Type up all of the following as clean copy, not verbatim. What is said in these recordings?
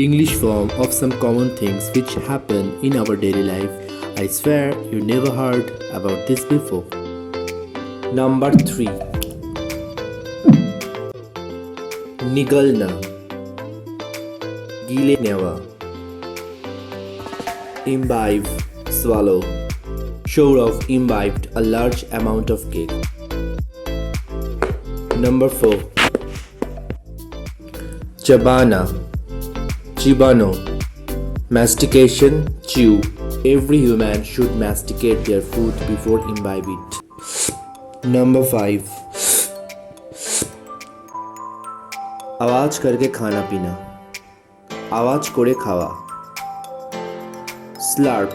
English form of some common things which happen in our daily life. I swear you never heard about this before. Number 3. Nigalna. Gile newa. Imbibe. Swallow. Show of imbibed a large amount of cake. Number 4. Chabana. Chibano. Mastication, chew. Every human should masticate their food before imbibe it. Number 5. आवाज करके खाना पीना. आवाज करे खावा. Slurp.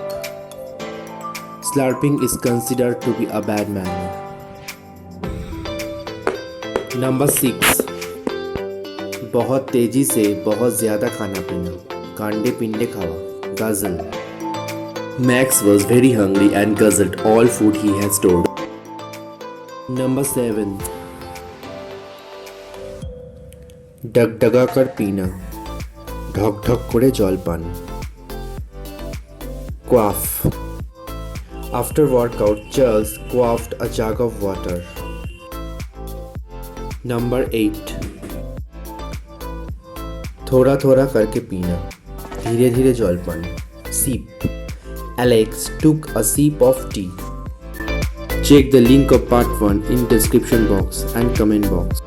Slurping is considered to be a bad manner. Number 6. बहुत तेजी से बहुत ज़्यादा खाना पीना. कांडे पिंडे खावा. Guzzle. Max was very hungry and guzzled all food he had stored. Number 7. डगडगा कर पीना. ढक ढक करे जलपान. Quaff. After workout, Charles quaffed a jug of water. Number 8. थोड़ा थोड़ा करके पीना. धीरे धीरे जलपान. Sip. Alex took a sip of tea. Check the link of part 1 in description box and comment box.